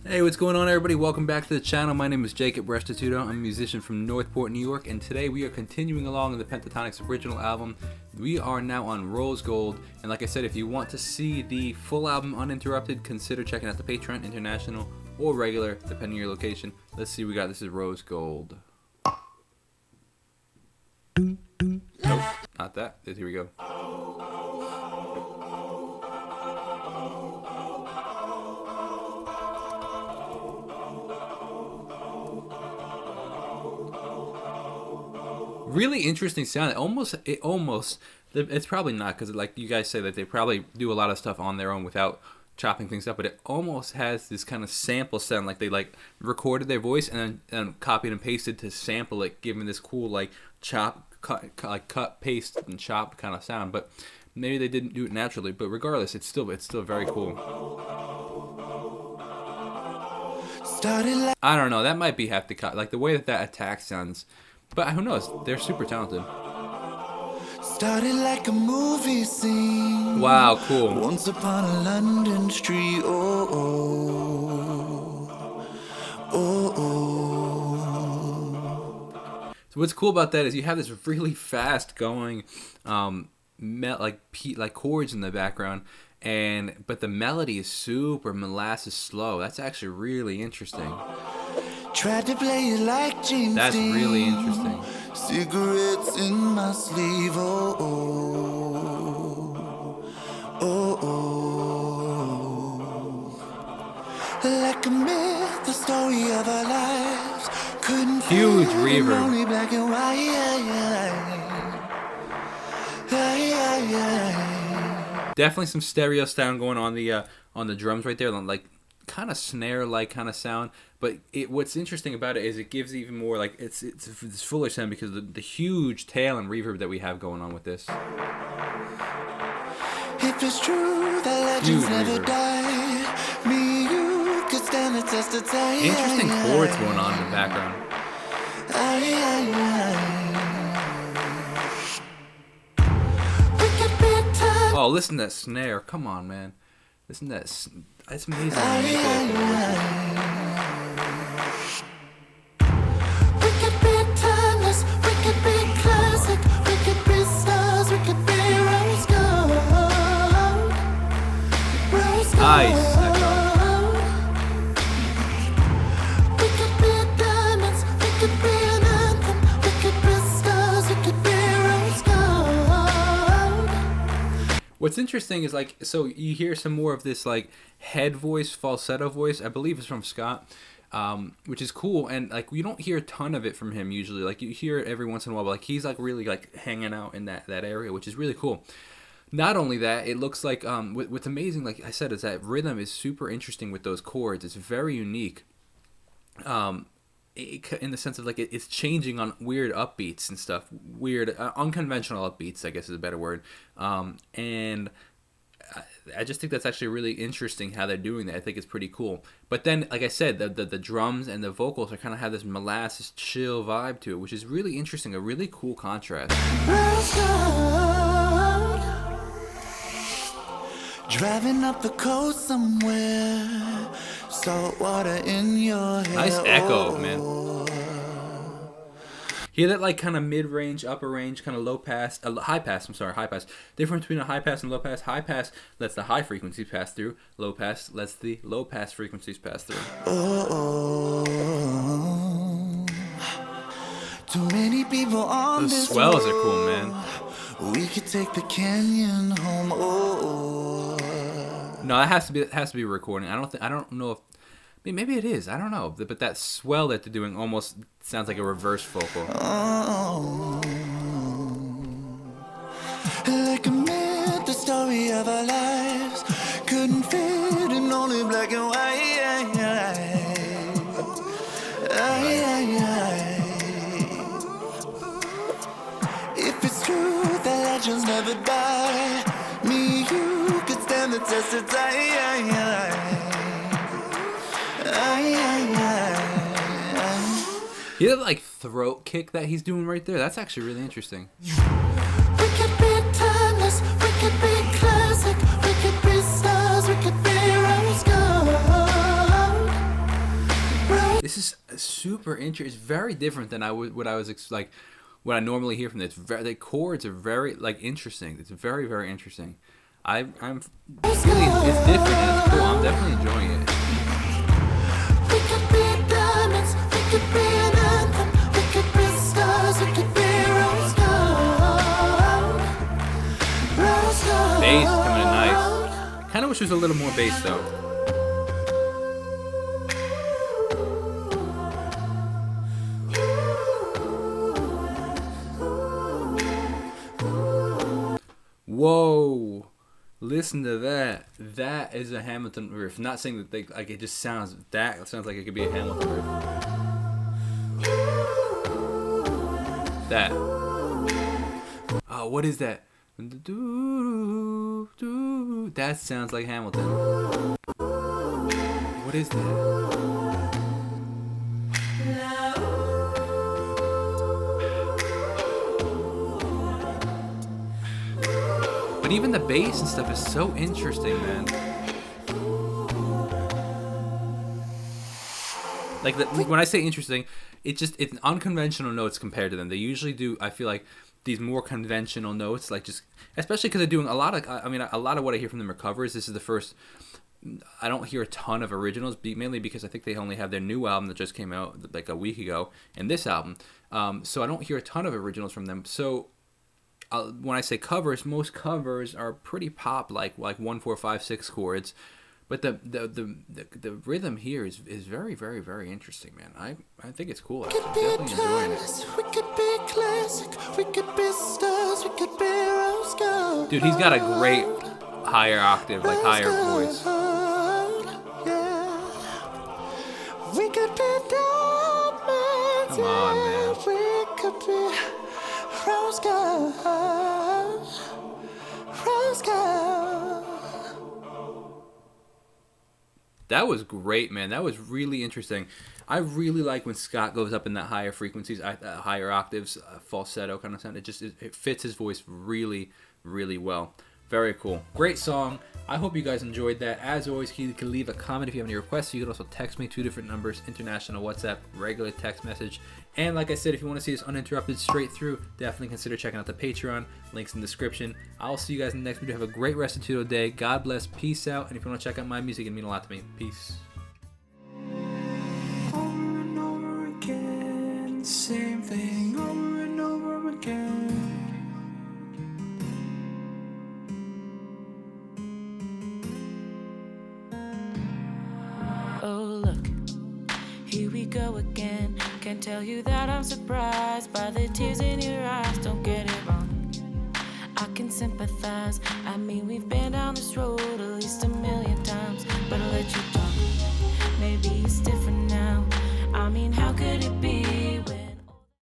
Hey, what's going on, everybody? Welcome back to the channel. My name is Jacob Restituto. I'm a musician from Northport, New York, and today we are continuing along in the Pentatonix original album. We are now on Rose Gold, and like I said, if you want to see the full album uninterrupted, consider checking out the Patreon, international or regular, depending on your location. Let's see what we got. This is Rose Gold. Nope, not that. Here we go. Really interesting sound. It's probably not, because like you guys say that they probably do a lot of stuff on their own without chopping things up, but it almost has this kind of sample sound, like they like recorded their voice and then copied and pasted to sample it, giving this cool like cut, paste and chop kind of sound. But maybe they didn't do it naturally, but regardless, it's still very cool. I don't know, that might be half the cut, like the way that attack sounds. But who knows? They're super talented. Started like a movie scene. Wow, cool. Once upon a London street. Oh, oh, oh, oh. So what's cool about that is you have this really fast going, like chords in the background, but the melody is super molasses slow. That's actually really interesting. Tried to play it like James. That's really interesting. Cigarettes in my sleeve. Oh, oh, oh, oh. Like a myth, the story of our lives. Couldn't huge reverb. Only black and white. Definitely some stereo sound going on the drums right there, like kind of snare-like kind of sound. But what's interesting about it is it gives even more, like it's fuller sound because of the huge tail and reverb that we have going on with this. If it's true that legends never die, me you could stand the test of time. Interesting chords going on in the background. Oh, listen to that snare. Come on, man. Listen to that. It's amazing. We could be timeless, we could be classic, we could be stars, we could be rose gold. Rose gold. Nice. We could be diamonds, we could be an anthem, we could be stars, we could be rose gold. What's interesting is, like, so you hear some more of this like head voice, falsetto voice. I believe it's from Scott, which is cool. And like you don't hear a ton of it from him usually. Like you hear it every once in a while, but like he's like really like hanging out in that area, which is really cool. Not only that, it looks like what's amazing, like I said, is that rhythm is super interesting with those chords. It's very unique. In the sense of like it's changing on weird upbeats and stuff, weird unconventional upbeats, I guess is a better word. And I just think that's actually really interesting how they're doing that. I think it's pretty cool. But then, like I said, the drums and the vocals are kind of have this molasses chill vibe to it, which is really interesting. A really cool contrast. Driving up the coast somewhere, salt water in your hair. Nice echo, man. Hear that like kind of mid-range, upper range, kind of low pass, high pass. I'm sorry, high pass. Difference between a high pass and low pass. High pass lets the high frequencies pass through. Low pass lets the low pass frequencies pass through. Too many people on Those this swells road. are cool, man. We could take the canyon home. No, that has to be a recording. I don't know if. Maybe it is. I don't know. But that swell that they're doing almost sounds like a reverse vocal. Like a myth, the story of our lives couldn't fit in only black and white. If it's true that legends never die, me you could stand the test of time. You have like throat kick that he's doing right there. That's actually really interesting. We could be timeless, we could be classic, we could be stars, we could be rose gold. This is super interesting. It's very different than what I was like what I normally hear from this. The chords are very like interesting. It's very very interesting. I'm really it's different and it's cool. I'm definitely enjoying it. We could be diamonds, we could be an anthem, we could be stars, we could be rose gold. Rose gold. Bass coming in nice. Kind of wish there was a little more bass though. Whoa. Listen to that. That is a Hamilton riff. Not saying that they like it just sounds like it could be a Hamilton riff. That. Oh, what is that? That sounds like Hamilton. What is that? But even the bass and stuff is so interesting, man. Like when I say interesting, it's unconventional notes compared to them. They usually do. I feel like these more conventional notes, like just especially because they're doing a lot of. I mean, a lot of what I hear from them are covers. This is the first. I don't hear a ton of originals, mainly because I think they only have their new album that just came out like a week ago, and this album. So I don't hear a ton of originals from them. So. When I say covers, most covers are pretty pop, like 1, 4, 5, 6 chords, but the rhythm here is very very very interesting, man. I think it's cool. I'm definitely enjoying it. We could be classic, we could be stars, we could be rose gold. Dude, he's got a great higher octave, like higher voice. Yeah. We could be diamonds. Come on, man. We could be rose gold. Rose gold. That was great, man. That was really interesting. I really like when Scott goes up in that higher frequencies, higher octaves, falsetto kind of sound. It fits his voice really, really well. Very cool. Great song. I hope you guys enjoyed that. As always, you can leave a comment if you have any requests. You can also text me 2 different numbers, international WhatsApp, regular text message. And like I said, if you want to see this uninterrupted straight through, definitely consider checking out the Patreon. Links in the description. I'll see you guys in the next video. Have a great Restituto day. God bless. Peace out. And if you want to check out my music, it means a lot to me. Peace. Over and over again, same thing over and over again. Oh look, here we go again. Can't tell you that I'm surprised by the tears in your eyes. Don't get it wrong, I can sympathize. I mean, we've been down this road at least 1,000,000 times, but I'll let you talk.